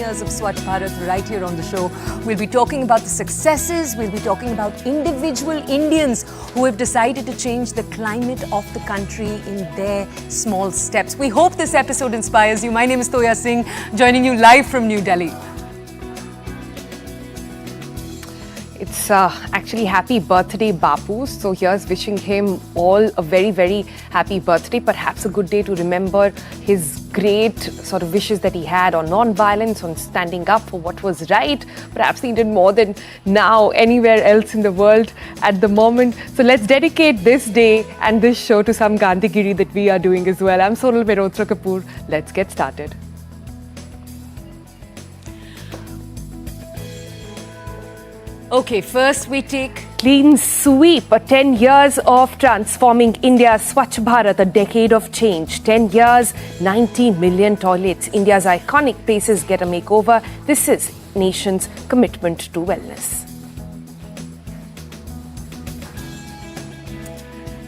years of Swachh Bharat right here on the show. We'll be talking about the successes, we'll be talking about individual Indians who have decided to change the climate of the country in their small steps. We hope this episode inspires you. My name is Toya Singh, joining you live from New Delhi. It's actually happy birthday, Bapu. So here's wishing him all a very, very happy birthday. Perhaps a good day to remember his great sort of wishes that he had on non-violence, on standing up for what was right. Perhaps he did more than now anywhere else in the world at the moment. So let's dedicate this day and this show to some Gandhigiri that we are doing as well. I'm Sonal, Mehrotra, Kapoor. Let's get started. Okay, first we take Clean Sweep, 10 years of transforming India, Swachh Bharat, a decade of change. 10 years, 90 million toilets. India's iconic places get a makeover. This is nation's commitment to wellness.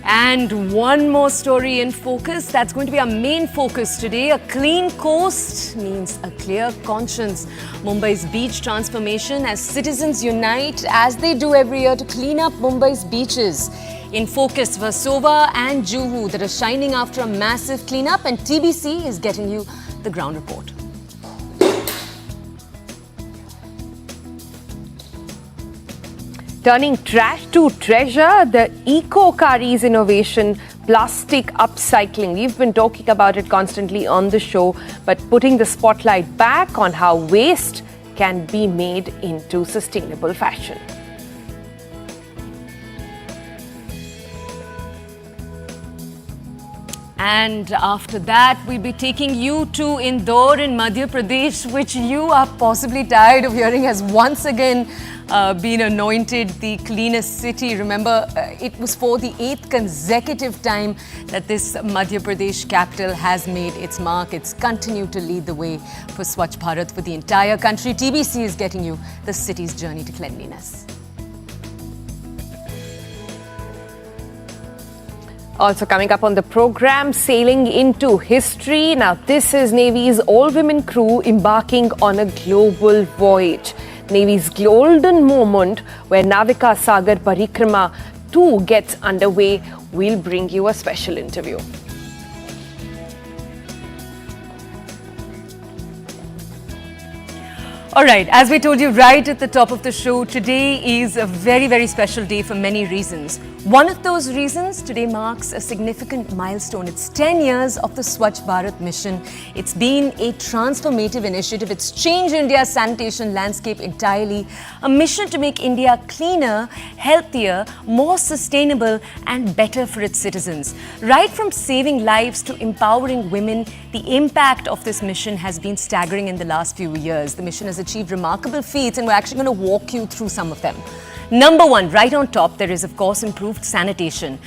And one more story in focus. That's going to be our main focus today. A clean coast means a clear conscience. Mumbai's beach transformation as citizens unite as they do every year to clean up Mumbai's beaches. In focus, Versova and Juhu that are shining after a massive cleanup, and TBC is getting you the ground report. Turning trash to treasure, the eco-Kari's innovation, plastic upcycling. We've been talking about it constantly on the show, but putting the spotlight back on how waste can be made into sustainable fashion. And after that, we'll be taking you to Indore in Madhya Pradesh, which you are possibly tired of hearing has once again been anointed the cleanest city. Remember, it was for the 8th consecutive time that this Madhya Pradesh capital has made its mark. It's continued to lead the way for Swachh Bharat for the entire country. TBC is getting you the city's journey to cleanliness. Also coming up on the program, sailing into history. Now this is Navy's all-women crew embarking on a global voyage. Navy's golden moment where Navika Sagar Parikrama 2 gets underway. We'll bring you a special interview. All right, as we told you right at the top of the show, today is a very, very special day for many reasons. One of those reasons, today marks a significant milestone. It's 10 years of the Swachh Bharat mission. It's been a transformative initiative. It's changed India's sanitation landscape entirely. A mission to make India cleaner, healthier, more sustainable and better for its citizens. Right from saving lives to empowering women, the impact of this mission has been staggering in the last few years. The mission has achieved remarkable feats, and we're actually going to walk you through some of them. Number one, right on top, there is of course improved sanitation.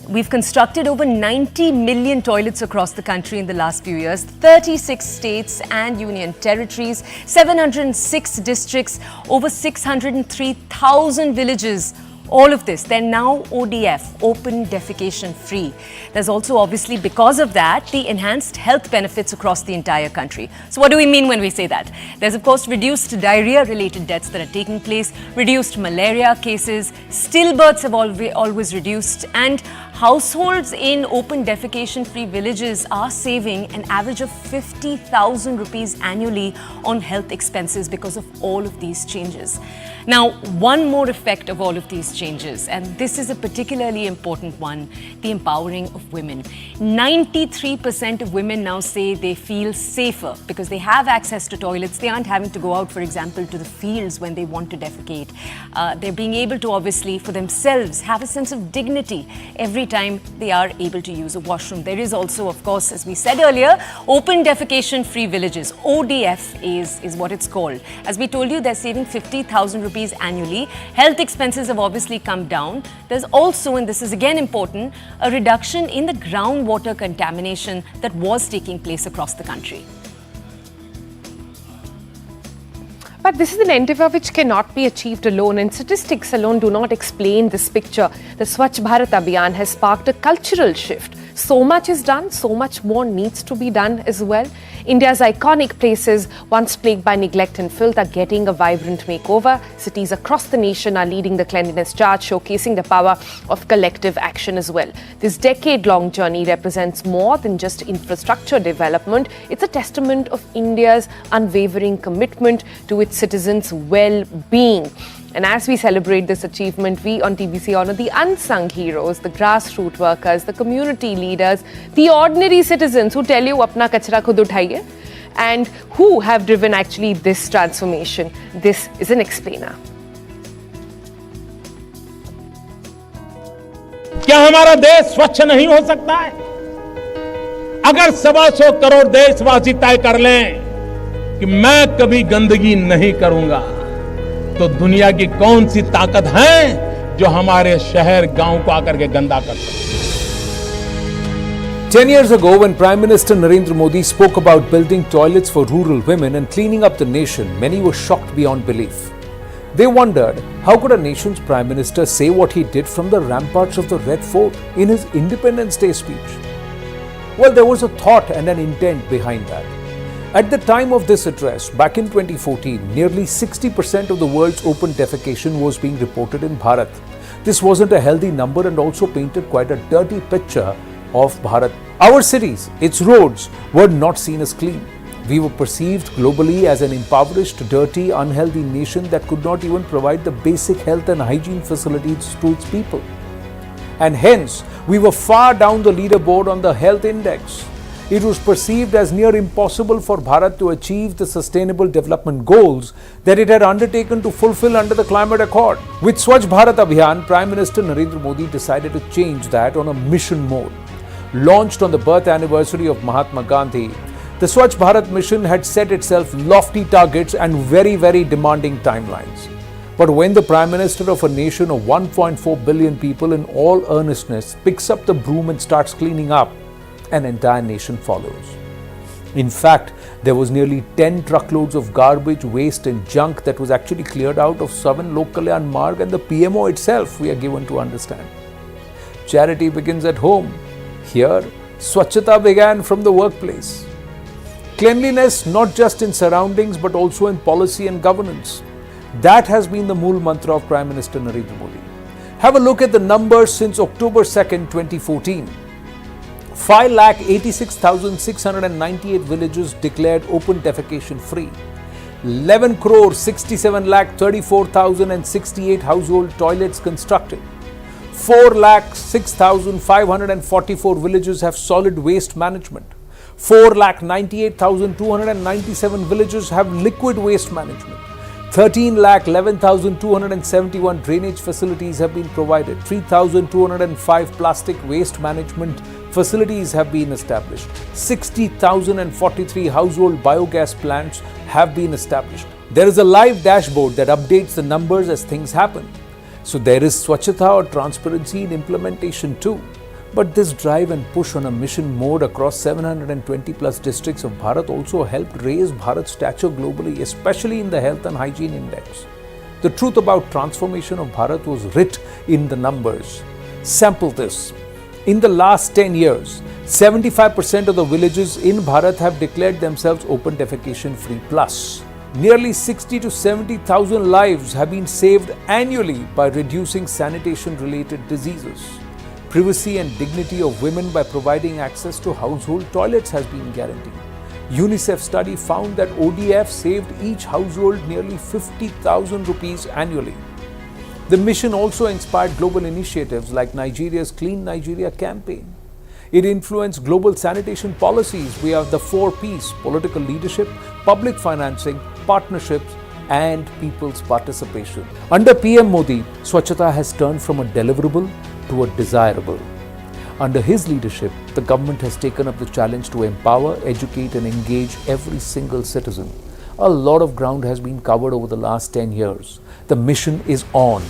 We've constructed over 90 million toilets across the country in the last few years, 36 states and union territories, 706 districts, over 603,000 villages. All of this, they're now ODF, open defecation free. There's also obviously, because of that, the enhanced health benefits across the entire country. So what do we mean when we say that? There's of course reduced diarrhea-related deaths that are taking place, reduced malaria cases, stillbirths have always reduced, and households in open defecation-free villages are saving an average of 50,000 rupees annually on health expenses because of all of these changes. Now, one more effect of all of these changes, and this is a particularly important one, the empowering of women. 93% of women now say they feel safer because they have access to toilets. They aren't having to go out, for example, to the fields when they want to defecate. They're being able to, obviously, for themselves, have a sense of dignity every time they are able to use a washroom. There is also, of course, as we said earlier, open defecation-free villages. ODF is what it's called. As we told you, they're saving 50,000 rupees annually. Health expenses have obviously come down. There's also, and this is again important, a reduction in the groundwater contamination that was taking place across the country. But this is an endeavour which cannot be achieved alone, and statistics alone do not explain this picture. The Swachh Bharat Abhiyan has sparked a cultural shift. So much is done, so much more needs to be done as well. India's iconic places, once plagued by neglect and filth, are getting a vibrant makeover. Cities across the nation are leading the cleanliness charge, showcasing the power of collective action as well. This decade-long journey represents more than just infrastructure development. It's a testament of India's unwavering commitment to its citizens' well-being. And as we celebrate this achievement, we on TBC honor the unsung heroes, the grassroots workers, the community leaders, the ordinary citizens who tell you apna kachra khud uthaiye, and who have driven actually this transformation. This is an explainer. क्या हमारा देश स्वच्छ नहीं हो सकता है? अगर 125 करोड़ देशवासी तय कर लें कि मैं कभी गंदगी नहीं करूंगा, तो दुनिया की कौन सी ताकत है जो हमारे शहर गांव को आकर के गंदा कर सकती है? 10 years ago, when Prime Minister Narendra Modi spoke about building toilets for rural women and cleaning up the nation, many were shocked beyond belief. They wondered, how could a nation's Prime Minister say what he did from the ramparts of the Red Fort in his Independence Day speech? Well, there was a thought and an intent behind that. At the time of this address, back in 2014, nearly 60% of the world's open defecation was being reported in Bharat. This wasn't a healthy number and also painted quite a dirty picture of Bharat. Our cities, its roads, were not seen as clean. We were perceived globally as an impoverished, dirty, unhealthy nation that could not even provide the basic health and hygiene facilities to its people. And hence, we were far down the leaderboard on the health index. It was perceived as near impossible for Bharat to achieve the sustainable development goals that it had undertaken to fulfill under the Climate Accord. With Swachh Bharat Abhiyan, Prime Minister Narendra Modi decided to change that on a mission mode. Launched on the birth anniversary of Mahatma Gandhi, the Swachh Bharat mission had set itself lofty targets and very, very demanding timelines. But when the Prime Minister of a nation of 1.4 billion people in all earnestness picks up the broom and starts cleaning up, an entire nation follows. In fact, there was nearly 10 truckloads of garbage, waste and junk that was actually cleared out of 7 Lok Kalyan Marg and the PMO itself, we are given to understand. Charity begins at home. Here, Swachhata began from the workplace. Cleanliness not just in surroundings but also in policy and governance. That has been the Mool Mantra of Prime Minister Narendra Modi. Have a look at the numbers since October 2nd, 2014. 5,86,698 villages declared open defecation free. 11 crore 67 lakh 34,068 household toilets constructed. 4 lakh 6,544 villages have solid waste management. 4 lakh 98,297 villages have liquid waste management. 13 lakh 11,271 drainage facilities have been provided. 3,205 plastic waste management facilities have been established. 60,043 household biogas plants have been established. There is a live dashboard that updates the numbers as things happen. So there is Swachhata or transparency in implementation too. But this drive and push on a mission mode across 720 plus districts of Bharat also helped raise Bharat's stature globally, especially in the health and hygiene index. The truth about transformation of Bharat was writ in the numbers. Sample this. In the last 10 years, 75% of the villages in Bharat have declared themselves open defecation free plus. Nearly 60 to 70,000 lives have been saved annually by reducing sanitation related diseases. Privacy and dignity of women by providing access to household toilets has been guaranteed. UNICEF study found that ODF saved each household nearly 50,000 rupees annually. The mission also inspired global initiatives like Nigeria's Clean Nigeria campaign. It influenced global sanitation policies via the 4 P's: political leadership, public financing, partnerships, and people's participation. Under PM Modi, Swachhata has turned from a deliverable to a desirable. Under his leadership, the government has taken up the challenge to empower, educate, and engage every single citizen. A lot of ground has been covered over the last 10 years. The mission is on.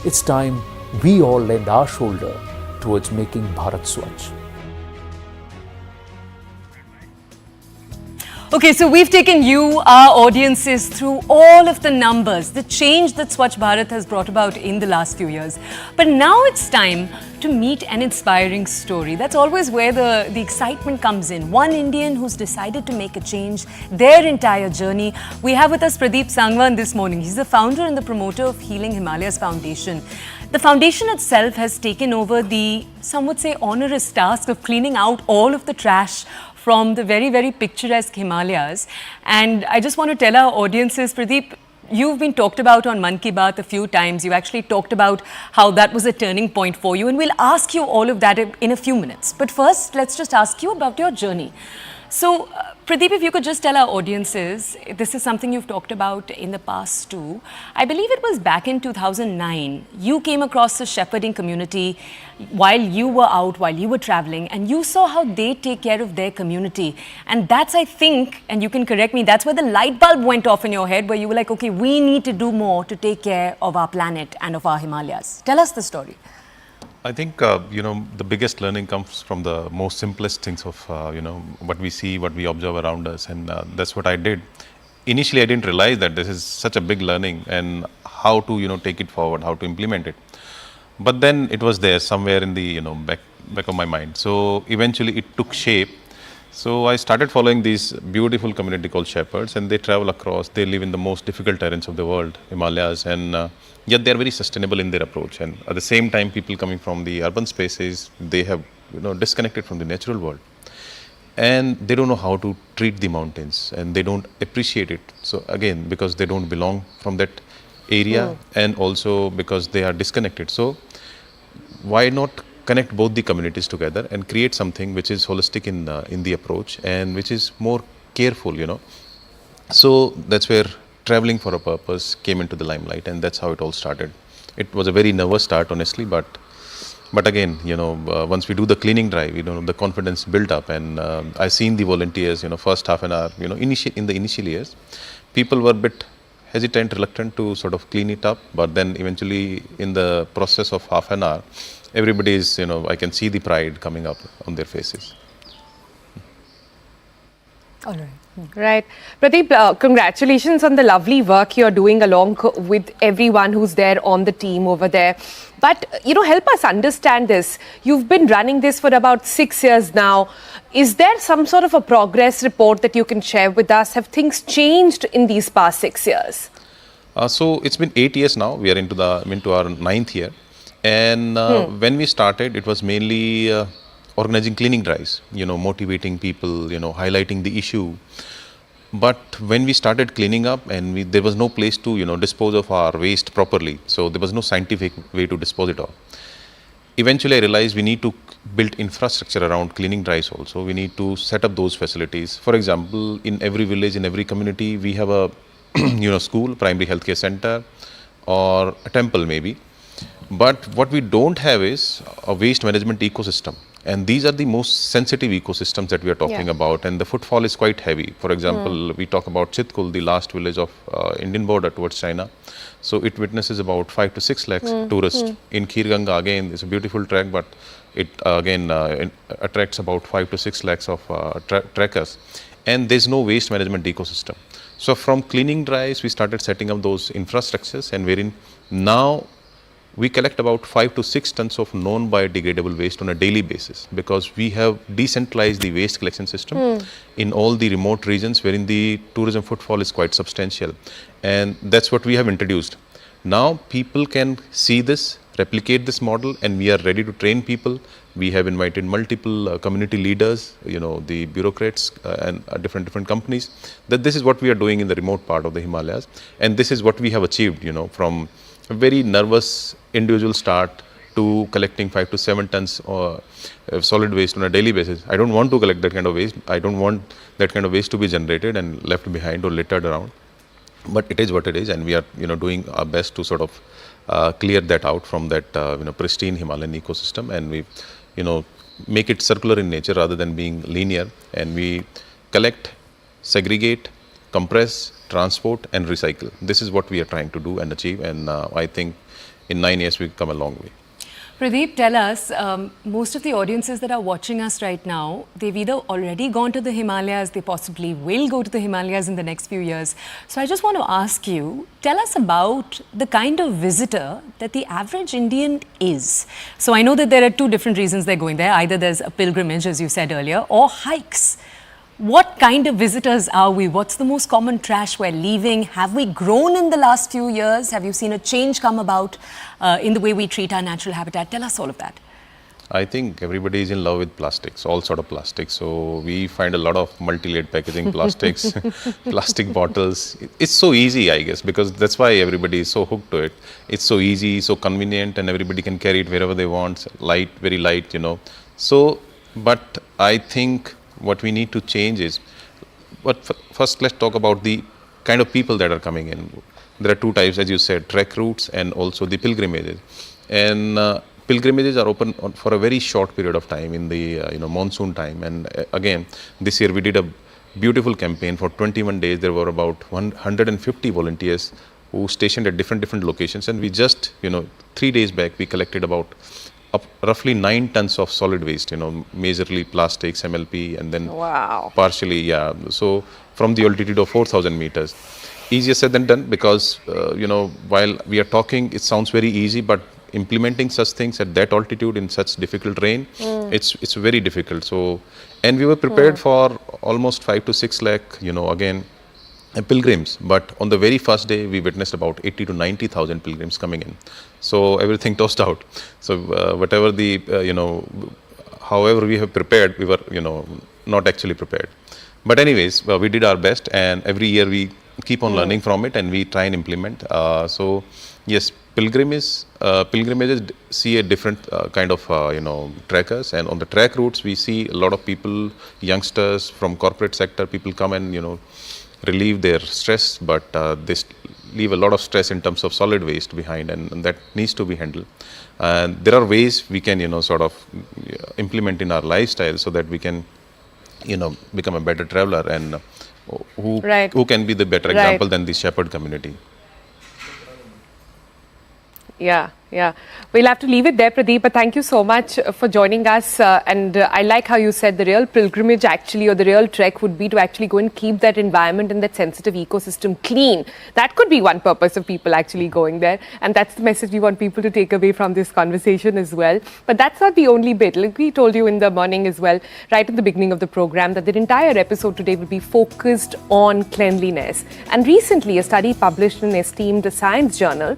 It's time we all lend our shoulder towards making Bharat Swachh. Okay, so we've taken you, our audiences, through all of the numbers, the change that Swachh Bharat has brought about in the last few years. But now it's time to meet an inspiring story. That's always where the excitement comes in. One Indian who's decided to make a change, their entire journey. We have with us Pradeep Sangwan this morning. He's the founder and the promoter of Healing Himalayas Foundation. The foundation itself has taken over the, some would say, onerous task of cleaning out all of the trash from the very, very picturesque Himalayas. And I just want to tell our audiences, Pradeep, you've been talked about on Mann Ki Baat a few times. You actually talked about how that was a turning point for you. And we'll ask you all of that in a few minutes. But first, let's just ask you about your journey. So, Pradeep, if you could just tell our audiences, this is something you've talked about in the past too. I believe it was back in 2009, you came across the shepherding community while you were out, while you were traveling, and you saw how they take care of their community. And that's, I think, and you can correct me, that's where the light bulb went off in your head, where you were like, okay, we need to do more to take care of our planet and of our Himalayas. Tell us the story. I think, the biggest learning comes from the most simplest things of, what we see, what we observe around us. And that's what I did. Initially, I didn't realize that this is such a big learning and how to, take it forward, how to implement it. But then it was there somewhere in the, back of my mind. So eventually it took shape. So I started following these beautiful community called shepherds, and they travel across, they live in the most difficult terrains of the world, Himalayas, and yet they are very sustainable in their approach. And at the same time, people coming from the urban spaces, they have disconnected from the natural world. And they don't know how to treat the mountains, and they don't appreciate it. So again, because they don't belong from that area, and also because they are disconnected. So why not connect both the communities together and create something which is holistic in the approach and which is more careful, So that's where traveling for a purpose came into the limelight, and that's how it all started. It was a very nervous start, honestly, but again, once we do the cleaning drive, the confidence built up, and I've seen the volunteers, first half an hour, in the initial years, people were a bit hesitant, reluctant to sort of clean it up, but then eventually in the process of half an hour, everybody is, I can see the pride coming up on their faces. All right. Right. Pradeep, congratulations on the lovely work you're doing along with everyone who's there on the team over there. But, help us understand this. You've been running this for about 6 years now. Is there some sort of a progress report that you can share with us? Have things changed in these past 6 years? So it's been 8 years now. We are into our 9th year. And when we started, it was mainly organizing cleaning drives, motivating people, highlighting the issue. But when we started cleaning up, and there was no place to, dispose of our waste properly. So there was no scientific way to dispose it of. Eventually, I realized we need to build infrastructure around cleaning drives also. We need to set up those facilities. For example, in every village, in every community, we have a, school, primary healthcare center, or a temple maybe. But what we don't have is a waste management ecosystem. And these are the most sensitive ecosystems that we are talking about. And the footfall is quite heavy. For example, we talk about Chitkul, the last village of Indian border towards China. So it witnesses about 5 to 6 lakhs tourists. In Khirganga, again, it's a beautiful trek, but it again attracts about 5 to 6 lakhs of trekkers. And there's no waste management ecosystem. So from cleaning drives, we started setting up those infrastructures, and wherein now we collect about 5 to 6 tons of non-biodegradable waste on a daily basis, because we have decentralized the waste collection system in all the remote regions wherein the tourism footfall is quite substantial. And that's what we have introduced. Now people can see this, replicate this model, and we are ready to train people. We have invited multiple community leaders, the bureaucrats and different companies, that this is what we are doing in the remote part of the Himalayas. And this is what we have achieved, from a very nervous individual start to collecting 5 to 7 tons of solid waste on a daily basis. I don't want to collect that kind of waste. I don't want that kind of waste to be generated and left behind or littered around. But it is what it is, and we are doing our best to sort of clear that out from that pristine Himalayan ecosystem, and we make it circular in nature rather than being linear. And we collect, segregate, compress, transport and recycle. This is what we are trying to do and achieve, and I think in 9 years we've come a long way. Pradeep, tell us, most of the audiences that are watching us right now, they've either already gone to the Himalayas, they possibly will go to the Himalayas in the next few years. So I just want to ask you, tell us about the kind of visitor that the average Indian is. So I know that there are two different reasons they're going there. Either there's a pilgrimage, as you said earlier, or hikes. What kind of visitors are we? What's the most common trash we're leaving? Have we grown in the last few years? Have you seen a change come about in the way we treat our natural habitat? Tell us all of that. I think everybody is in love with plastics, all sort of plastics. So we find a lot of multi-layered packaging plastics, plastic bottles. It's so easy, I guess, because that's why everybody is so hooked to it. It's so easy, so convenient, and everybody can carry it wherever they want. Light, very light, So, but I think what we need to change is, but first let's talk about the kind of people that are coming in. There are two types, as you said, trek routes and also the pilgrimages. And pilgrimages are open for a very short period of time in the monsoon time. And again, this year we did a beautiful campaign for 21 days. There were about 150 volunteers who stationed at different locations. And we just, 3 days back, we collected about roughly 9 tons of solid waste, majorly plastics, MLP, and then partially, so from the altitude of 4,000 meters. Easier said than done, because, while we are talking, it sounds very easy, but implementing such things at that altitude in such difficult rain, it's very difficult. So, and we were prepared for almost 5 to 6 lakh, again, pilgrims, but on the very first day we witnessed about 80 to 90,000 pilgrims coming in. So everything tossed out. So whatever the however we have prepared, we were not actually prepared. But anyways, we did our best, and every year we keep on learning from it, and we try and implement. So yes, pilgrimages see a different kind of trekkers, and on the trek routes we see a lot of people, youngsters from corporate sector, people come and relieve their stress, but they leave a lot of stress in terms of solid waste behind, and that needs to be handled. And there are ways we can sort of implement in our lifestyle so that we can become a better traveler, and who can be the better example than the shepherd community. Yeah. We'll have to leave it there, Pradeep, but thank you so much for joining us. And I like how you said the real pilgrimage actually, or the real trek, would be to actually go and keep that environment and that sensitive ecosystem clean. That could be one purpose of people actually going there. And that's the message we want people to take away from this conversation as well. But that's not the only bit. Like we told you in the morning as well, right at the beginning of the program, that the entire episode today will be focused on cleanliness. And recently, a study published in an esteemed science journal,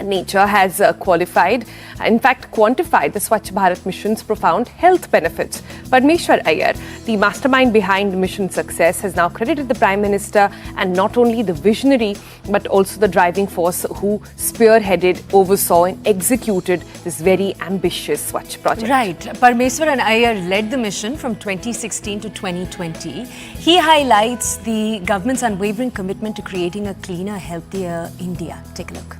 Nature, has quantified the Swachh Bharat mission's profound health benefits. Parmeshwar Iyer, the mastermind behind mission success, has now credited the Prime Minister, and not only the visionary but also the driving force who spearheaded, oversaw and executed this very ambitious Swachh project. Right. Parmeshwar and Iyer led the mission from 2016 to 2020. He highlights the government's unwavering commitment to creating a cleaner, healthier India. Take a look.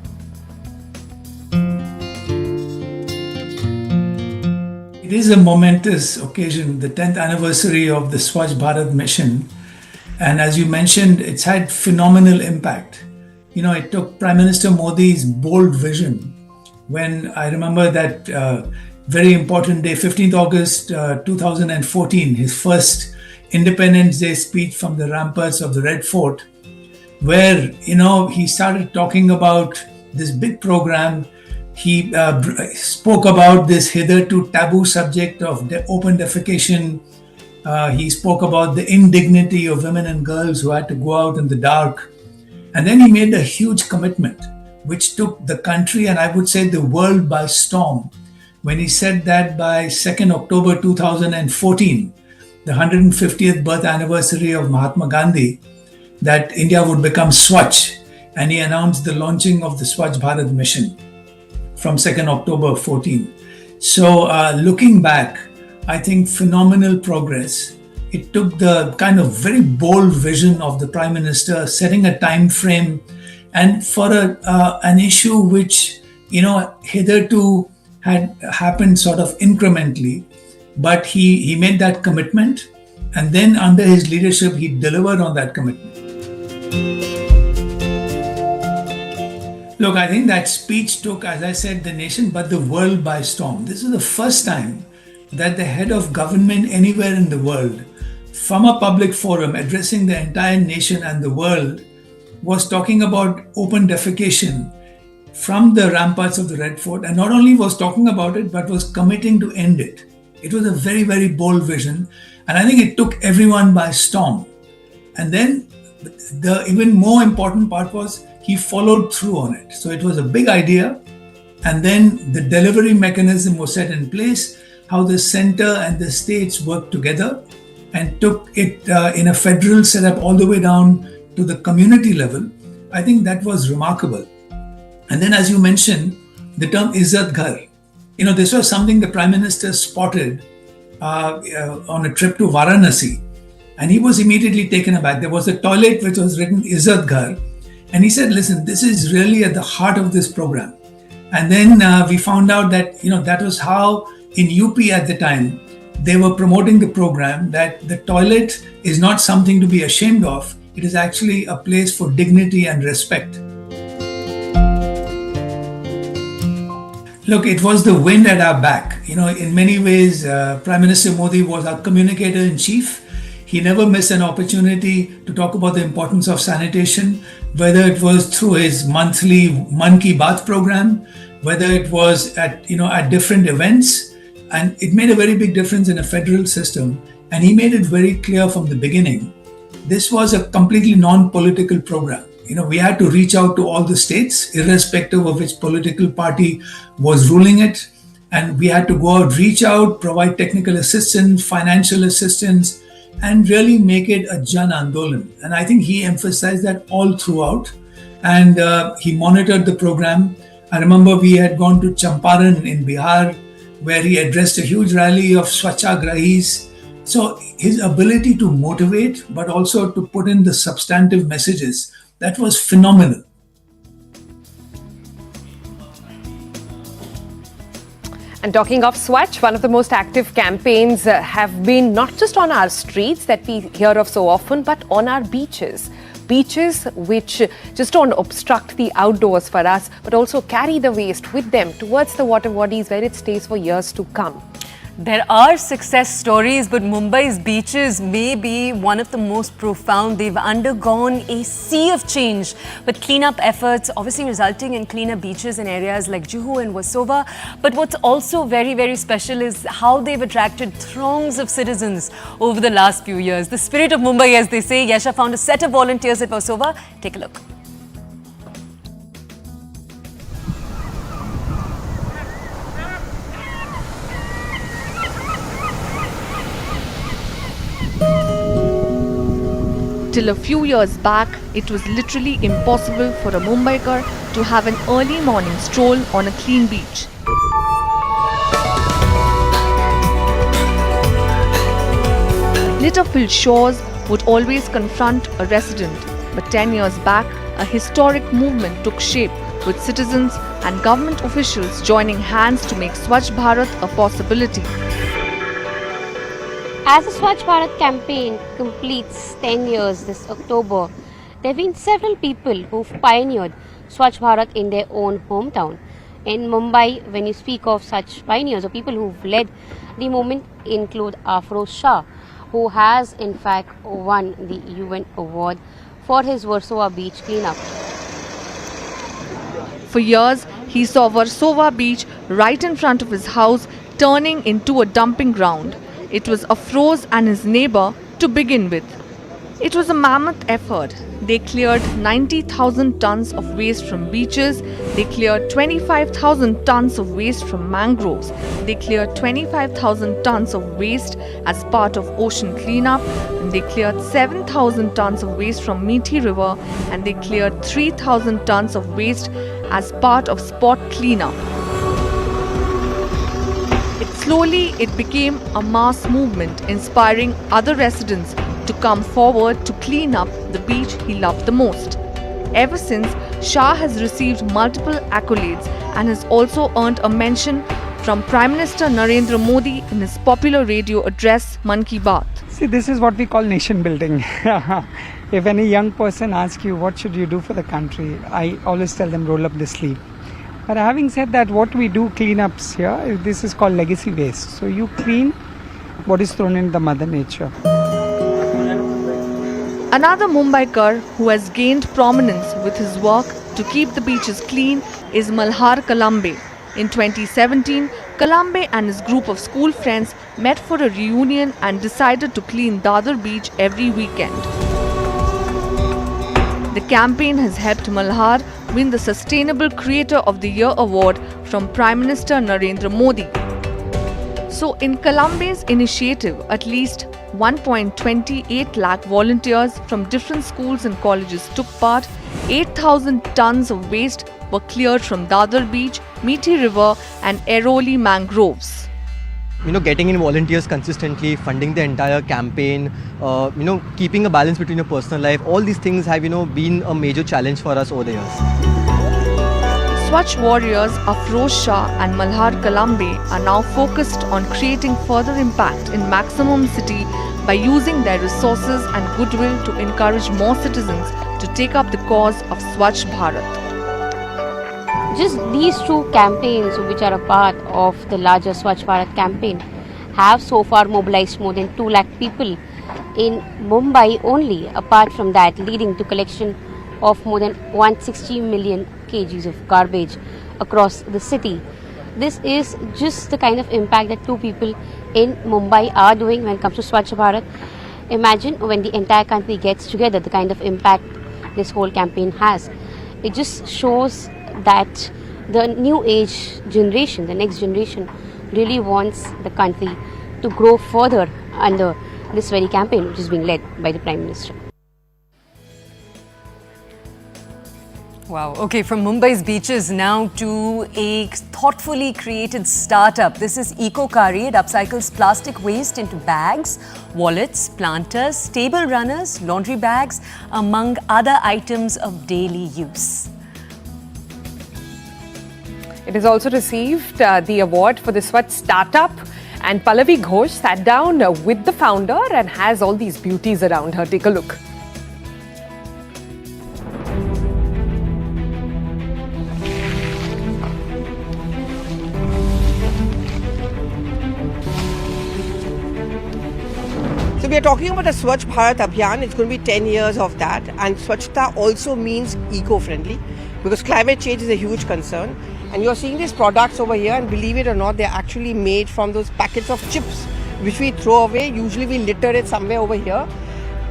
It is a momentous occasion, the 10th anniversary of the Swachh Bharat mission. And as you mentioned, it's had phenomenal impact. It took Prime Minister Modi's bold vision. When I remember that very important day, 15th August 2014, his first Independence Day speech from the ramparts of the Red Fort, where, he started talking about this big program. He spoke about this hitherto taboo subject of open defecation. He spoke about the indignity of women and girls who had to go out in the dark. And then he made a huge commitment, which took the country, and I would say the world, by storm, when he said that by 2nd October 2014, the 150th birth anniversary of Mahatma Gandhi, that India would become Swachh. And he announced the launching of the Swachh Bharat mission from 2nd October 14. So looking back, I think phenomenal progress. It took the kind of very bold vision of the Prime Minister, setting a time frame, and for an issue which, hitherto had happened sort of incrementally, but he made that commitment, and then under his leadership, he delivered on that commitment. Look, I think that speech took, as I said, the nation but the world by storm. This is the first time that the head of government anywhere in the world, from a public forum addressing the entire nation and the world, was talking about open defecation from the ramparts of the Red Fort, and not only was talking about it, but was committing to end it. It was a very, very bold vision, and I think it took everyone by storm. And then the even more important part was he followed through on it. So it was a big idea, and then the delivery mechanism was set in place, how the center and the states worked together and took it in a federal setup all the way down to the community level. I think that was remarkable. And then, as you mentioned, the term Izzat Ghar. This was something the Prime Minister spotted on a trip to Varanasi. And he was immediately taken aback. There was a toilet which was written Izzat Ghar. And he said, listen, this is really at the heart of this program. And then we found out that, that was how in UP at the time, they were promoting the program, that the toilet is not something to be ashamed of. It is actually a place for dignity and respect. Look, it was the wind at our back. In many ways, Prime Minister Modi was our communicator in chief. He never missed an opportunity to talk about the importance of sanitation, whether it was through his monthly Man Ki Baat program, whether it was at different events. And it made a very big difference in a federal system. And he made it very clear from the beginning. This was a completely non-political program. We had to reach out to all the states, irrespective of which political party was ruling it. And we had to go out, reach out, provide technical assistance, financial assistance, and really make it a Jan Andolan. And I think he emphasized that all throughout. And he monitored the program. I remember we had gone to Champaran in Bihar, where he addressed a huge rally of Swachhagrahis. So his ability to motivate, but also to put in the substantive messages, that was phenomenal. And talking of Swachh, one of the most active campaigns have been not just on our streets that we hear of so often, but on our beaches. Beaches which just don't obstruct the outdoors for us, but also carry the waste with them towards the water bodies where it stays for years to come. There are success stories, but Mumbai's beaches may be one of the most profound. They've undergone a sea of change, but cleanup efforts obviously resulting in cleaner beaches in areas like Juhu and Versova. But what's also very, very special is how they've attracted throngs of citizens over the last few years. The spirit of Mumbai, as they say. Yasha found a set of volunteers at Versova. Take a look. Till a few years back, it was literally impossible for a Mumbaiker to have an early morning stroll on a clean beach. Litter-filled shores would always confront a resident, but 10 years back, a historic movement took shape with citizens and government officials joining hands to make Swachh Bharat a possibility. As the Swachh Bharat campaign completes 10 years this October, there have been several people who've pioneered Swachh Bharat in their own hometown. In Mumbai, when you speak of such pioneers or people who've led the movement, include Afroz Shah, who has in fact won the UN award for his Versova beach cleanup. For years, he saw Versova beach right in front of his house turning into a dumping ground. It was Afroz and his neighbor to begin with. It was a mammoth effort. They cleared 90,000 tons of waste from beaches. They cleared 25,000 tons of waste from mangroves. They cleared 25,000 tons of waste as part of ocean cleanup. And they cleared 7,000 tons of waste from Meethi River. And they cleared 3,000 tons of waste as part of spot cleanup. Slowly, it became a mass movement, inspiring other residents to come forward to clean up the beach he loved the most. Ever since, Shah has received multiple accolades and has also earned a mention from Prime Minister Narendra Modi in his popular radio address, Man Ki Baat. See, this is what we call nation building. If any young person asks you what should you do for the country, I always tell them roll up the sleeve. But having said that, what we do cleanups here, this is called legacy waste. So you clean what is thrown in the mother nature. Another Mumbaikar who has gained prominence with his work to keep the beaches clean is Malhar Kalambe. In 2017, Kalambe and his group of school friends met for a reunion and decided to clean Dadar beach every weekend. The campaign has helped Malhar win the Sustainable Creator of the Year award from Prime Minister Narendra Modi. So in Kalambe's initiative, at least 1.28 lakh volunteers from different schools and colleges took part. 8,000 tons of waste were cleared from Dadar Beach, Meethi River and Airoli mangroves. Getting in volunteers consistently, funding the entire campaign, keeping a balance between your personal life, all these things have, been a major challenge for us over the years. Swachh warriors Afroz Shah and Malhar Kalambe are now focused on creating further impact in Maximum City by using their resources and goodwill to encourage more citizens to take up the cause of Swachh Bharat. Just these two campaigns, which are a part of the larger Swachh Bharat campaign, have so far mobilized more than 2 lakh people in Mumbai only. Apart from that, leading to collection of more than 160 million kgs of garbage across the city. This is just the kind of impact that two people in Mumbai are doing when it comes to Swachh Bharat. Imagine when the entire country gets together, the kind of impact this whole campaign has. It just shows that the new age generation, the next generation, really wants the country to grow further under this very campaign, which is being led by the Prime Minister. Wow. Okay, from Mumbai's beaches now to a thoughtfully created startup. This is EcoCari. It upcycles plastic waste into bags, wallets, planters, table runners, laundry bags, among other items of daily use. It has also received the award for the Swachh startup, and Pallavi Ghosh sat down with the founder and has all these beauties around her. Take a look. So we are talking about a Swachh Bharat Abhiyan. It's going to be 10 years of that, and Swachhta also means eco-friendly because climate change is a huge concern. And you're seeing these products over here, and believe it or not, they're actually made from those packets of chips which we throw away. Usually we litter it somewhere over here,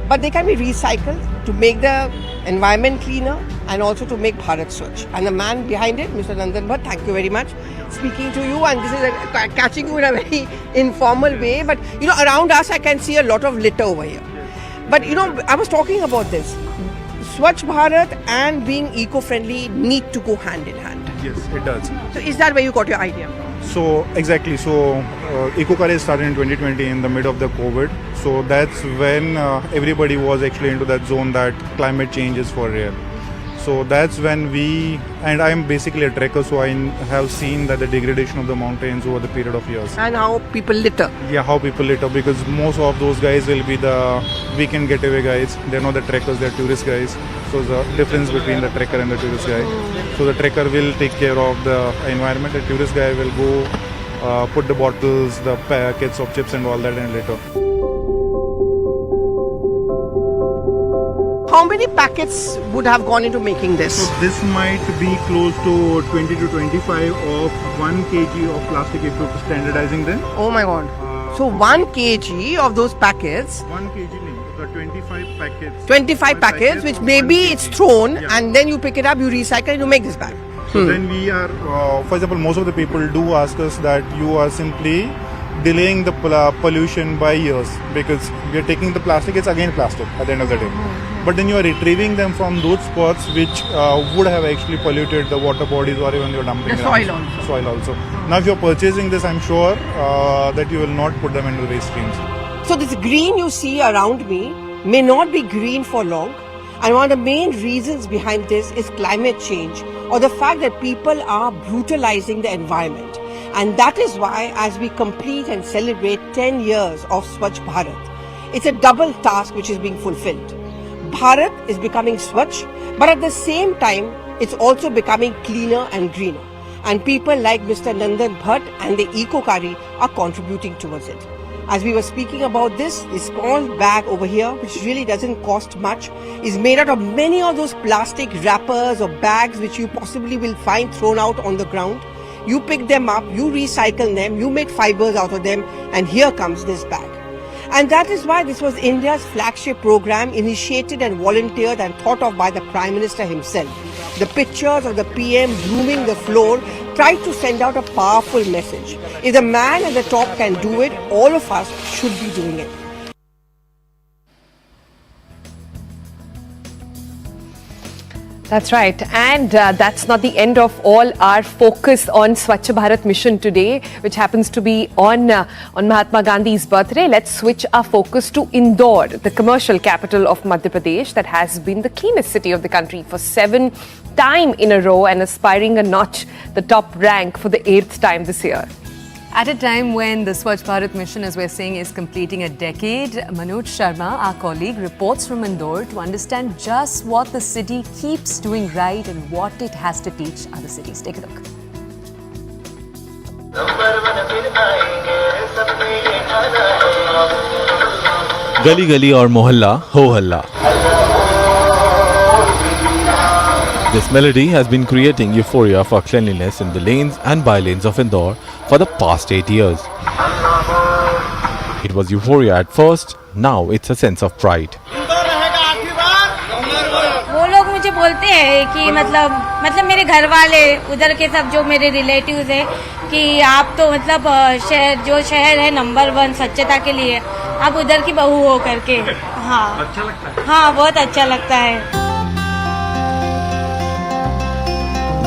but they can be recycled to make the environment cleaner and also to make Bharat Swachh. And the man behind it, Mr. Nandan Bhatt, thank you very much, speaking to you, and this is catching you in a very informal way, but around us I can see a lot of litter over here. But I was talking about this. Swachh Bharat and being eco-friendly need to go hand in hand. Yes, it does. So is that where you got your idea from? So exactly. So EcoCari started in 2020 in the mid of the COVID. So that's when everybody was actually into that zone that climate change is for real. So that's when and I'm basically a trekker, so I have seen that the degradation of the mountains over the period of years. And how people litter. Yeah, how people litter, because most of those guys will be the weekend getaway guys. They're not the trekkers, they're tourist guys. So the difference between the trekker and the tourist guy. So the trekker will take care of the environment, the tourist guy will go put the bottles, the packets of chips and all that and litter. How many packets would have gone into making this? So this might be close to 20 to 25 of 1 kg of plastic if you're standardizing them. Oh my god. So 1 kg of those packets. 1 kg, the 25 packets. 25 packets, which maybe it's thrown, and then you pick it up, you recycle it, you make this bag. So then we are, for example, most of the people do ask us that you are simply delaying the pollution by years, because we are taking the plastic, it's again plastic at the end of the day. But then you are retrieving them from those spots which would have actually polluted the water bodies or even your dumping grounds. Soil also. Now if you are purchasing this, I'm sure that you will not put them into the waste streams. So this green you see around me may not be green for long, and one of the main reasons behind this is climate change, or the fact that people are brutalizing the environment. And that is why, as we complete and celebrate 10 years of Swachh Bharat, it's a double task which is being fulfilled. Bharat is becoming Swachh, but at the same time, it's also becoming cleaner and greener. And people like Mr. Nandan Bhatt and the Eco-Kari are contributing towards it. As we were speaking about this small bag over here, which really doesn't cost much, is made out of many of those plastic wrappers or bags which you possibly will find thrown out on the ground. You pick them up, you recycle them, you make fibers out of them, and here comes this bag. And that is why this was India's flagship program, initiated and volunteered and thought of by the Prime Minister himself. The pictures of the PM grooming the floor tried to send out a powerful message. If the man at the top can do it, all of us should be doing it. That's right. And that's not the end of all our focus on Swachh Bharat mission today, which happens to be on Mahatma Gandhi's birthday. Let's switch our focus to Indore, the commercial capital of Madhya Pradesh that has been the cleanest city of the country for 7 times in a row and aspiring a notch the top rank for the 8th time this year. At a time when the Swachh Bharat mission, as we're saying, is completing a decade, Manoj Sharma, our colleague, reports from Indore to understand just what the city keeps doing right and what it has to teach other cities. Take a look. गली गली और मोहल्ला हो हल्ला. This melody has been creating euphoria for cleanliness in the lanes and bylanes of Indore for the past 8 years. It was euphoria at first, now it's a sense of pride. वो लोग मुझे बोलते हैं कि मतलब मेरे घर वाले उधर के सब जो मेरे रिलेटिव्स हैं कि आप तो मतलब शहर है नंबर 1 स्वच्छता के लिए, आप उधर की बहू हो करके. हाँ, अच्छा लगता है. हाँ, बहुत अच्छा लगता है.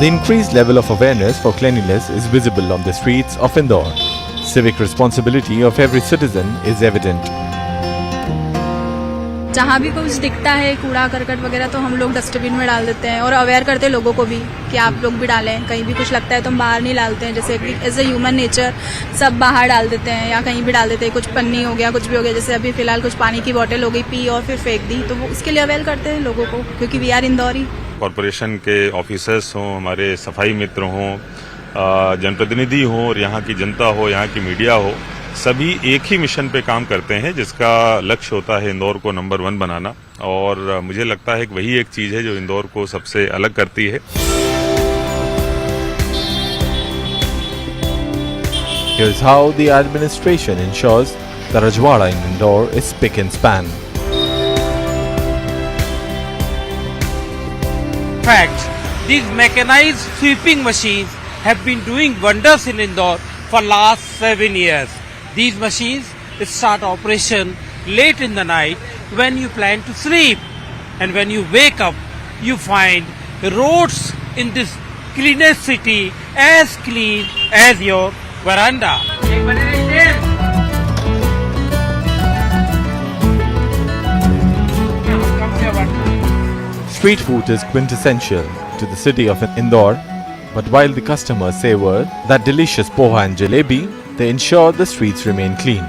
The increased level of awareness for cleanliness is visible on the streets of Indore. Civic responsibility of every citizen is evident. जहाँ भी कुछ दिखता है कूड़ा करकट वगैरह तो हम लोग डस्टबिन में डाल देते हैं और अवेयर करते हैं लोगों को भी कि आप लोग भी डालें. कहीं भी कुछ लगता है तो हम बाहर नहीं डालते हैं, जैसे कि एज ए ह्यूमन नेचर सब बाहर डाल देते हैं या कहीं भी डाल देते हैं. कुछ पन्नी हो गया, कुछ भी हो गया, जैसे अभी फिलहाल कुछ पानी की बोतल हो गई, पी और फिर फेंक दी, तो वो उसके लिए अवेयर करते हैं लोगों को, क्योंकि वी आर इंदौरी. कॉरपोरेशन के ऑफिसर्स हों, हमारे सफाई मित्र हों, जनप्रतिनिधि हों और यहाँ की जनता हो, यहाँ की मीडिया हो, सभी एक ही मिशन पे काम करते हैं जिसका लक्ष्य होता है इंदौर को नंबर 1 बनाना. और मुझे लगता है कि वही एक चीज है जो इंदौर को सबसे अलग करती है. Here's how the administration ensures the Rajwada in Indore is spick and span. Fact, these mechanized sweeping machines have been doing wonders in Indore for last 7 years. These machines start operation late in the night when you plan to sleep, and when you wake up, you find roads in this cleanest city as clean as your veranda. Street food is quintessential to the city of Indore, but while the customers savor that delicious poha and jalebi, they ensure the streets remain clean.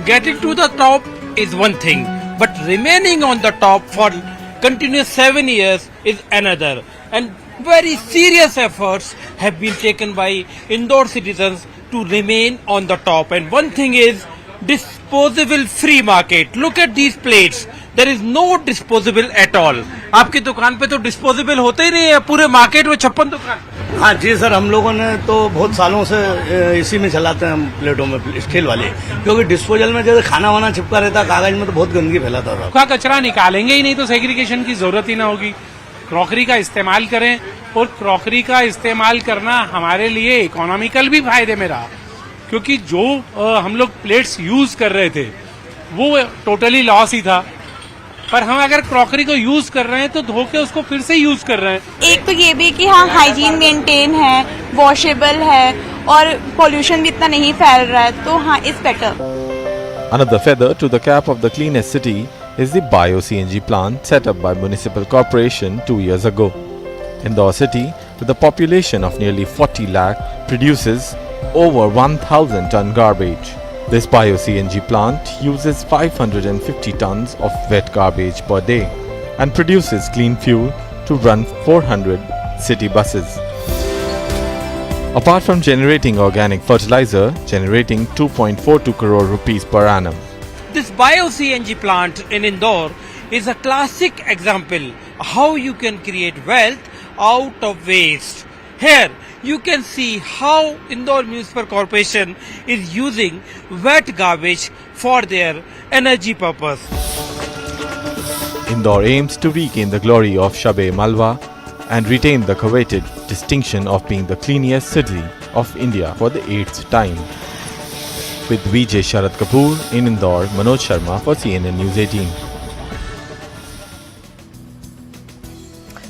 Getting to the top is one thing, but remaining on the top for continuous 7 years is another. And very serious efforts have been taken by Indore citizens to remain on the top. And one thing is disposable free market. Look at these plates. There is no disposable at all. आपकी दुकान पे तो disposable होते ही नहीं है, पूरे market में 56 दुकान. हाँ जी सर, हम लोगों ने तो बहुत सालों से इसी में चलाते हैं हम प्लेटों में स्टील वाली, क्योंकि डिस्पोजल में जैसे खाना वाना चिपका रहता कागज में तो बहुत गंदगी फैलाता था. सूखा कचरा निकालेंगे ही नहीं तो सेग्रीगेशन की जरूरत ही ना होगी. क्रॉकरी का इस्तेमाल करें, और क्रॉकरी का इस्तेमाल करना हमारे लिए इकोनॉमिकल भी फायदे में रहा, क्योंकि जो हम लोग प्लेट्स यूज कर रहे थे वो टोटली लॉस ही था. पर हम अगर क्रॉकरी को यूज कर रहे हैं तो धो के उसको फिर से यूज कर रहे हैं. एक तो ये भी कि हाँ हाइजीन मेंटेन है, वॉशेबल है और पोल्यूशन भी इतना नहीं फैल रहा है, तो हाँ it's better. Another feather to the cap of the cleanest city is the bio-CNG plant set up by Municipal Corporation 2 years ago. Indore city, with a population of nearly 40 lakh, produces over 1,000 ton garbage. This bio-CNG plant uses 550 tons of wet garbage per day and produces clean fuel to run 400 city buses. Apart from generating organic fertilizer, generating 2.42 crore rupees per annum. This bio-CNG plant in Indore is a classic example how you can create wealth out of waste. Here you can see how Indore Municipal Corporation is using wet garbage for their energy purpose. Indore aims to regain the glory of Shab-e Malwa and retain the coveted distinction of being the cleanest city of India for the 8th time. With VJ Sharad Kapoor in Indore, Manoj Sharma for CNN News 18.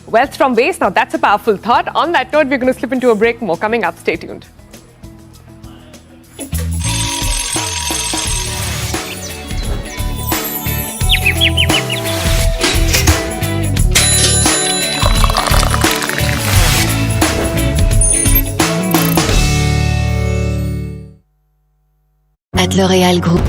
Wealth from waste, now that's a powerful thought. On that note, we're going to slip into a break. More coming up. Stay tuned. At L'Oréal Group.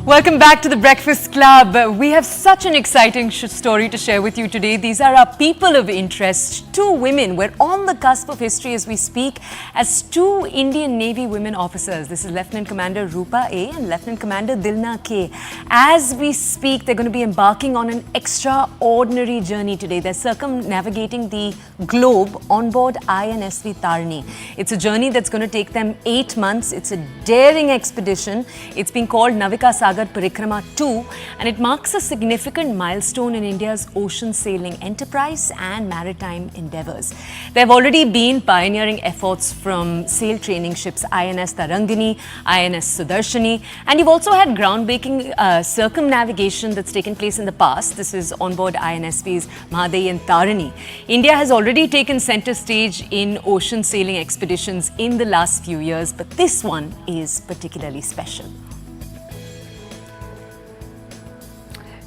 Welcome back to the Breakfast Club. We have such an exciting story to share with you today. These are our people of interest. Two women. We're on the cusp of history as we speak as two Indian Navy women officers. This is Lieutenant Commander Rupa A and Lieutenant Commander Dilna K. As we speak, they're going to be embarking on an extraordinary journey today. They're circumnavigating the globe on board INSV Tarni. It's a journey that's going to take them 8 months. It's a daring expedition. It's been called Navika Sagar Sagar Parikrama 2, and it marks a significant milestone in India's ocean sailing enterprise and maritime endeavours. There have already been pioneering efforts from sail training ships INS Tarangini, INS Sudarshani, and you've also had groundbreaking circumnavigation that's taken place in the past. This is on board INSVs Mahadevi and Tarini. India has already taken centre stage in ocean sailing expeditions in the last few years, but this one is particularly special.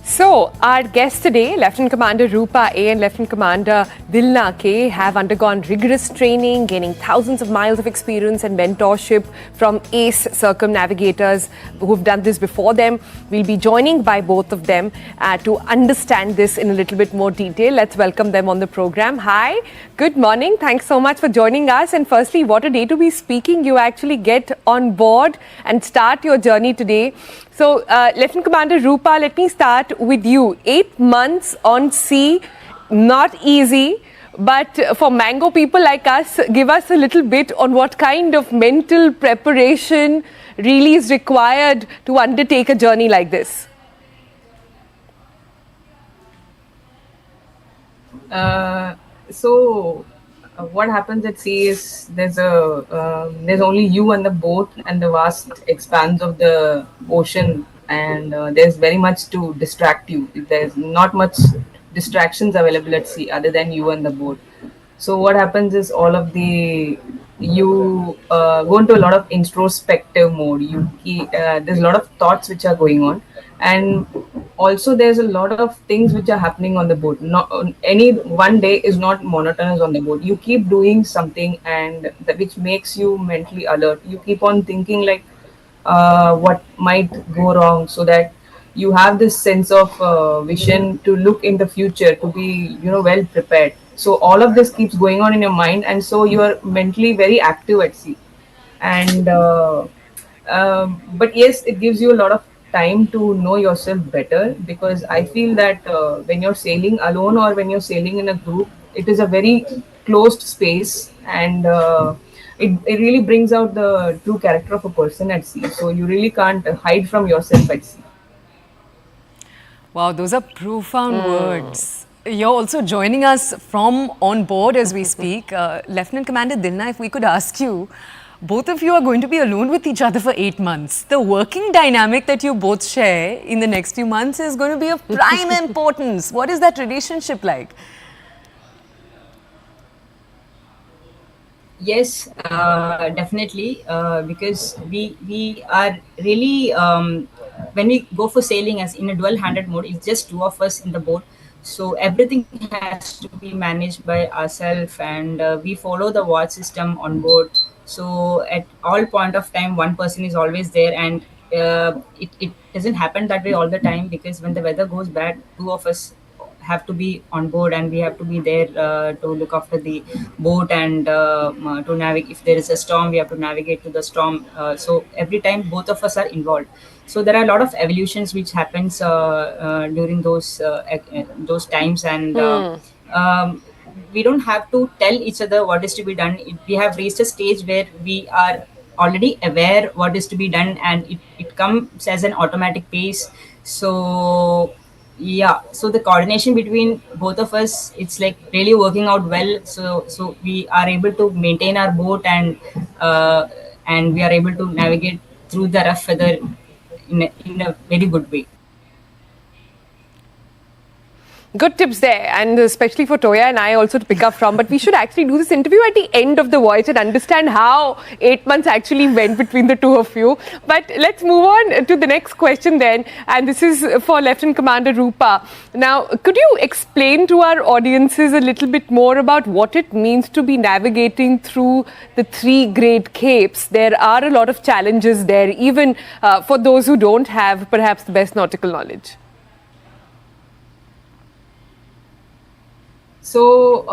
So, our guests today, Lieutenant Commander Rupa A and Lieutenant Commander Dilna K, have undergone rigorous training, gaining thousands of miles of experience and mentorship from ace circumnavigators who've done this before them. We'll be joining by both of them to understand this in a little bit more detail. Let's welcome them on the program. Hi, good morning. Thanks so much for joining us. And firstly, what a day to be speaking. You actually get on board and start your journey today. So, Lieutenant Commander Rupa, let me start with you. 8 months on sea, not easy, but for mango people like us, give us a little bit on what kind of mental preparation really is required to undertake a journey like this. What happens at sea is there's only you and the boat and the vast expanse of the ocean, and there's very much to distract you. There's not much distractions available at sea other than you and the boat. So what happens is you go into a lot of introspective mode. There's a lot of thoughts which are going on, and also there's a lot of things which are happening on the boat. Not any one day is not monotonous on the boat. You keep doing something, and which makes you mentally alert. You keep on thinking like what might go wrong, so that you have this sense of vision to look in the future, to be well prepared. So all of this keeps going on in your mind, and so you are mentally very active at sea. And but yes, it gives you a lot of time to know yourself better, because I feel that when you're sailing alone or when you're sailing in a group, it is a very closed space, and it really brings out the true character of a person at sea. So you really can't hide from yourself at sea. Wow, those are profound words. You're also joining us from on board as we speak. Lieutenant Commander Dilna, if we could ask you, both of you are going to be alone with each other for 8 months. The working dynamic that you both share in the next few months is going to be of prime importance. What is that relationship like? Yes, definitely, because we are really, when we go for sailing as in a dual-handed mode, it's just two of us in the boat. So everything has to be managed by ourselves, and we follow the watch system on board. So at all point of time, one person is always there, and it doesn't happen that way all the time, because when the weather goes bad, two of us have to be on board, and we have to be there to look after the boat, and to navigate. If there is a storm, we have to navigate to the storm. So every time both of us are involved. So there are a lot of evolutions which happens during those times, and we don't have to tell each other what is to be done. We have reached a stage where we are already aware what is to be done, and it comes as an automatic pace. So yeah, so the coordination between both of us, it's like really working out well. So we are able to maintain our boat, and we are able to navigate through the rough weather in a very good way. Good tips there, and especially for Toya and I also to pick up from. But we should actually do this interview at the end of the voyage and understand how 8 months actually went between the two of you. But let's move on to the next question then, and this is for Lieutenant Commander Rupa. Now, could you explain to our audiences a little bit more about what it means to be navigating through the 3 Great Capes? There are a lot of challenges there, even for those who don't have perhaps the best nautical knowledge. So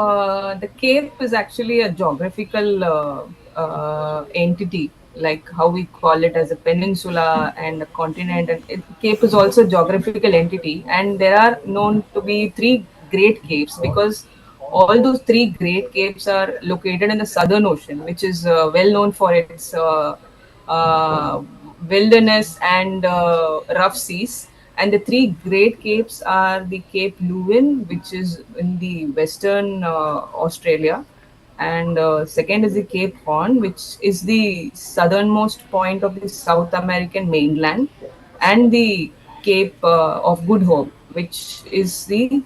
the Cape is actually a geographical entity, like how we call it as a peninsula and a continent. And Cape is also a geographical entity, and there are known to be 3 Great Capes, because all those 3 Great Capes are located in the Southern Ocean, which is well known for its wilderness and rough seas. And the three great capes are the Cape Leuven, which is in the western Australia, and second is the Cape Horn, which is the southernmost point of the South American mainland, and the Cape of Good Hope, which is which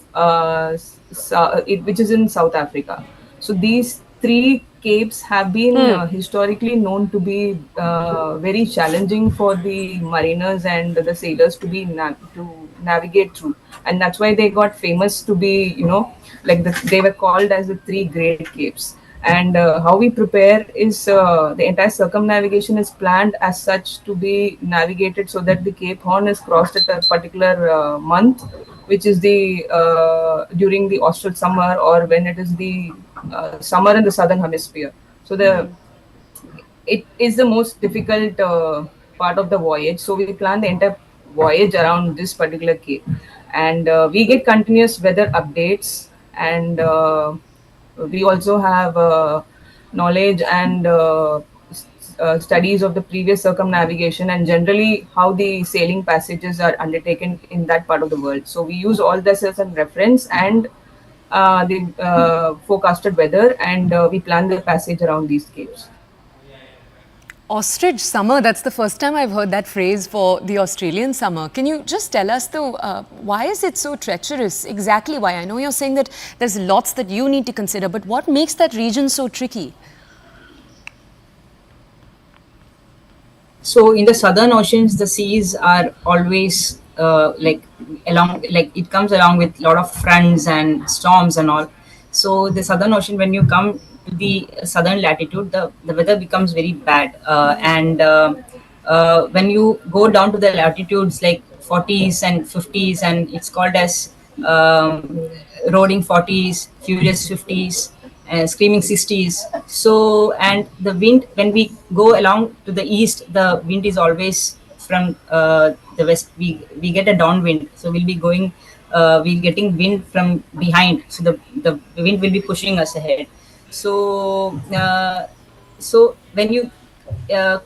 is in South Africa. So these three capes have been historically known to be very challenging for the mariners and the sailors to to navigate through, and that's why they got famous to be, like they were called as the three great capes. And how we prepare is the entire circumnavigation is planned as such to be navigated so that the Cape Horn is crossed at a particular month, which is the during the austral summer, or when it is the summer in the southern hemisphere. So it is the most difficult part of the voyage. So we plan the entire voyage around this particular cape, and we get continuous weather updates, and we also have knowledge and studies of the previous circumnavigation and generally how the sailing passages are undertaken in that part of the world. So we use all this as a reference, and the forecasted weather, and we plan the passage around these capes. Ostrich summer, that's the first time I've heard that phrase for the Australian summer. Can you just tell us though, why is it so treacherous? Exactly why? I know you're saying that there's lots that you need to consider, but what makes that region so tricky? So in the southern oceans, the seas are always like it comes along with a lot of fronts and storms and all. So the southern ocean, when you come to the southern latitude, the weather becomes very bad. And when you go down to the latitudes like 40s and 50s, and it's called as roaring 40s, furious 50s, screaming 60s. So, and the wind, when we go along to the east, the wind is always from the west. We get a downwind, so we'll be going, we're getting wind from behind, so the wind will be pushing us ahead. So so when you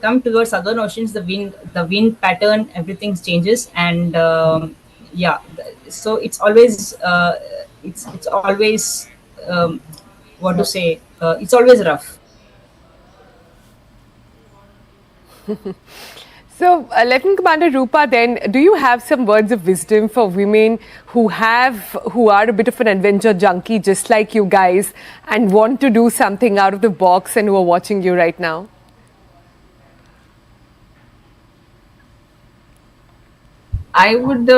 come towards southern oceans, the wind pattern, everything changes, and yeah, so it's always it's always what to say, it's always rough. So, Lieutenant Commander Rupa, then, do you have some words of wisdom for women who are a bit of an adventure junkie, just like you guys, and want to do something out of the box, and who are watching you right now? I would,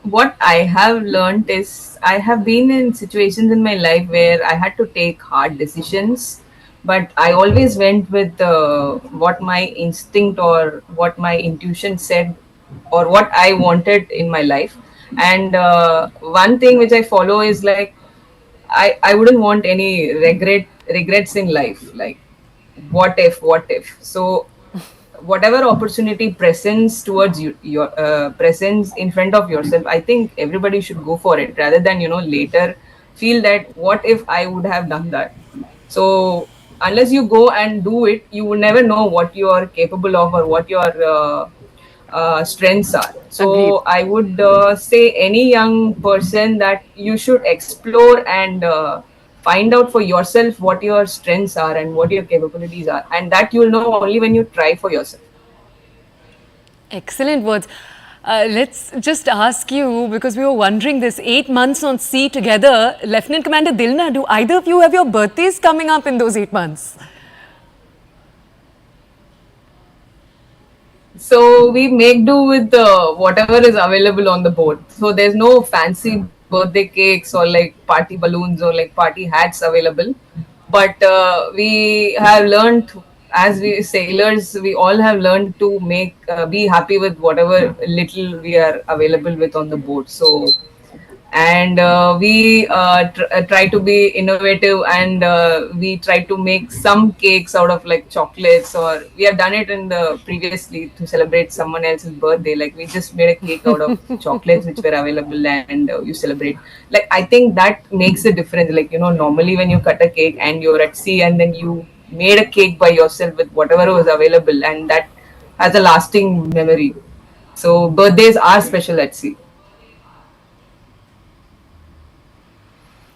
what I have learned is, I have been in situations in my life where I had to take hard decisions, but I always went with what my instinct or what my intuition said or what I wanted in my life. And one thing which I follow is like, I wouldn't want any regrets in life. Like, what if? So whatever opportunity presents towards you, your presence in front of yourself, I think everybody should go for it rather than, later feel that what if I would have done that. So unless you go and do it, you will never know what you are capable of or what your strengths are. So Agreed. I would say any young person that you should explore and find out for yourself what your strengths are and what your capabilities are, and that you'll know only when you try for yourself. Excellent words. Let's just ask you, because we were wondering this, 8 months on sea together, Lieutenant Commander Dilna, do either of you have your birthdays coming up in those 8 months? So we make do with whatever is available on the boat. So there's no fancy birthday cakes or like party balloons or like party hats available. But we have learned, as we sailors, we all have learned to make be happy with whatever little we are available with on the boat. So, and we try to be innovative, and we try to make some cakes out of like chocolates, or we have done it in the previously to celebrate someone else's birthday. Like we just made a cake out of chocolates which were available, and you celebrate. Like I think that makes a difference. Like normally when you cut a cake and you're at sea and then you made a cake by yourself with whatever was available, and that has a lasting memory. So birthdays are special at sea.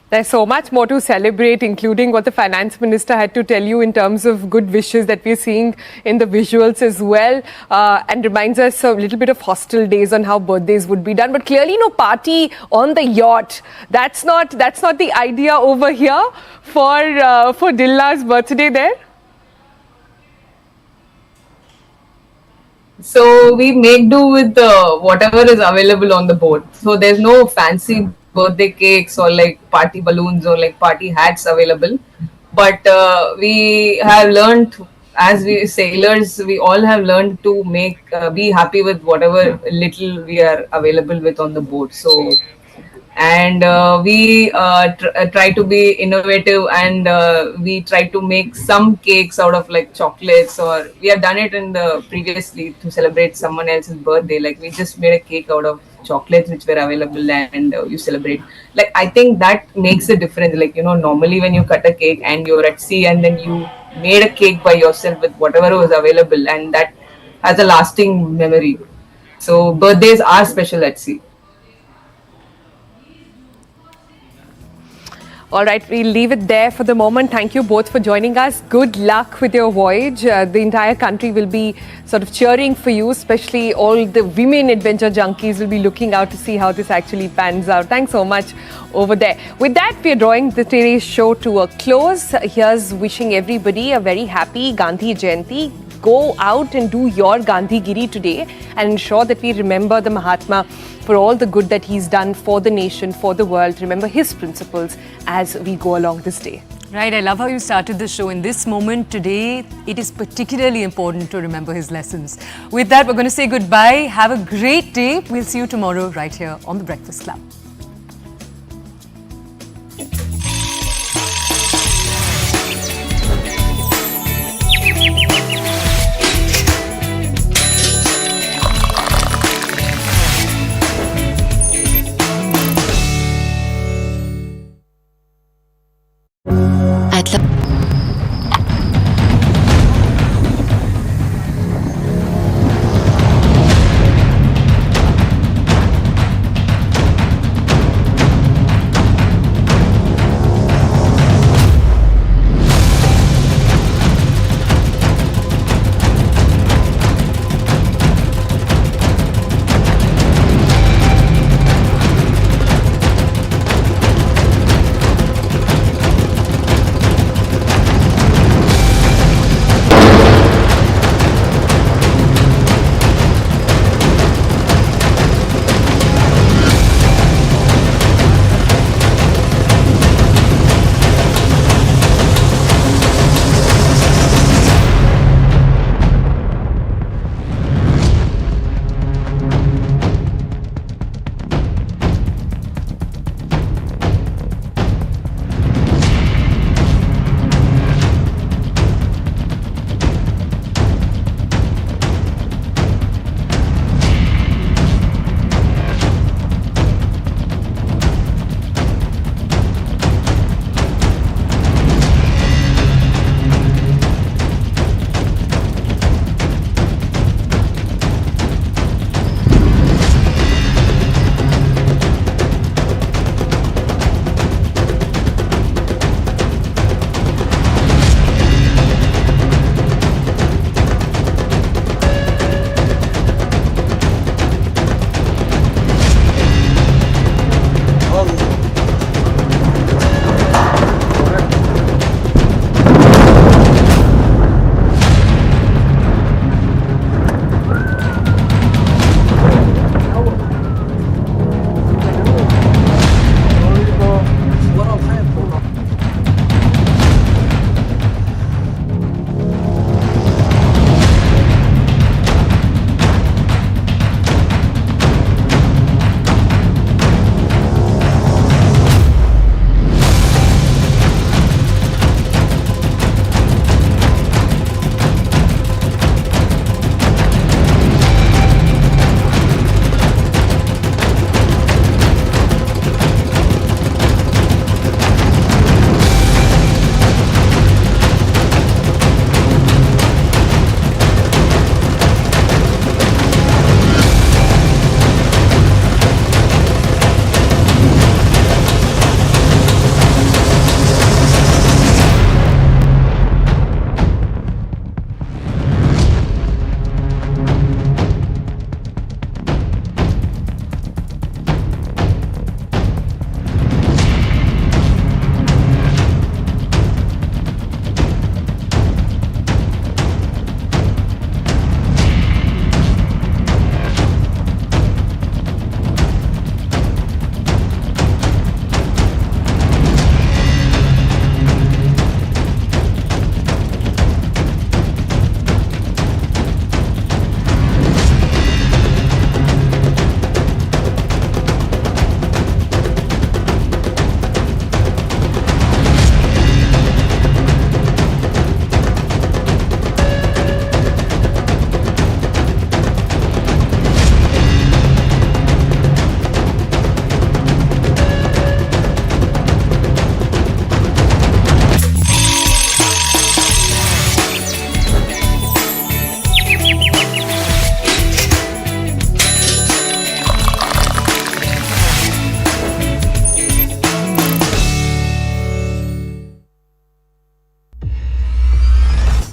There's so much more to celebrate, including what the finance minister had to tell you in terms of good wishes that we're seeing in the visuals as well, and reminds us a little bit of hostel days on how birthdays would be done. But clearly, no party on the yacht. That's not the idea over here for Dilla's birthday there. So we make do with whatever is available on the boat. So there's no fancy birthday cakes or like party balloons or like party hats available. But we have learned, as we sailors, we all have learned to be happy with whatever little we are available with on the boat. So, and we try to be innovative, and we try to make some cakes out of like chocolates, or we have done it in the previously to celebrate someone else's birthday. Like we just made a cake out of chocolates which were available, and you celebrate. Like I think that makes a difference. Like, you know, normally when you cut a cake and you're at sea and then you made a cake by yourself with whatever was available, and that has a lasting memory. So birthdays are special at sea. All right, we'll leave it there for the moment. Thank you both for joining us. Good luck with your voyage. The entire country will be sort of cheering for you, especially all the women adventure junkies will be looking out to see how this actually pans out. Thanks so much over there. With that, we're drawing today's show to a close. Here's wishing everybody a very happy Gandhi Jayanti. Go out and do your Gandhi Giri today and ensure that we remember the Mahatma for all the good that he's done for the nation, for the world. Remember his principles as we go along this day. Right, I love how you started the show. In this moment today, it is particularly important to remember his lessons. With that, we're going to say goodbye. Have a great day. We'll see you tomorrow right here on The Breakfast Club.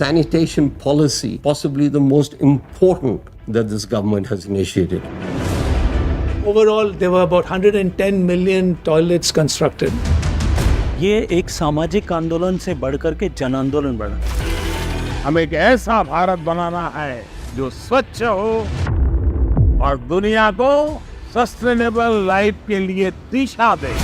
sanitation policy, possibly the most important that this government has initiated. Overall, there were about 110 million toilets constructed. ये एक सामाजिक आंदोलन से बढ़कर के जन आंदोलन बना। हमें एक ऐसा भारत बनाना है जो स्वच्छ हो और दुनिया को सस्टेनेबल लाइफ के लिए दिशा दे।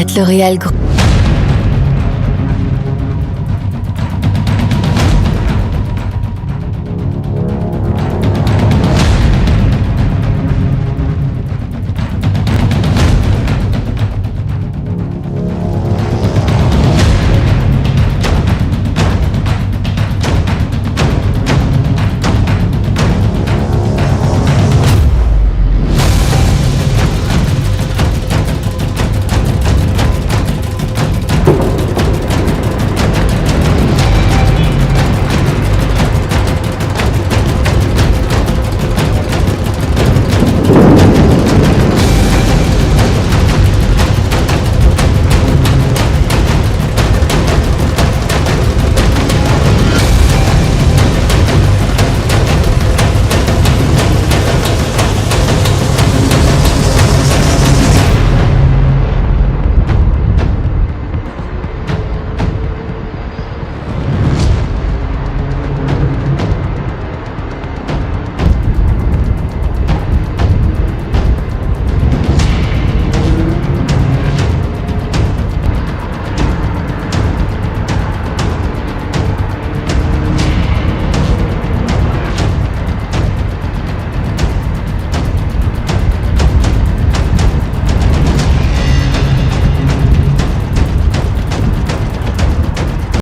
At L'Oréal Group.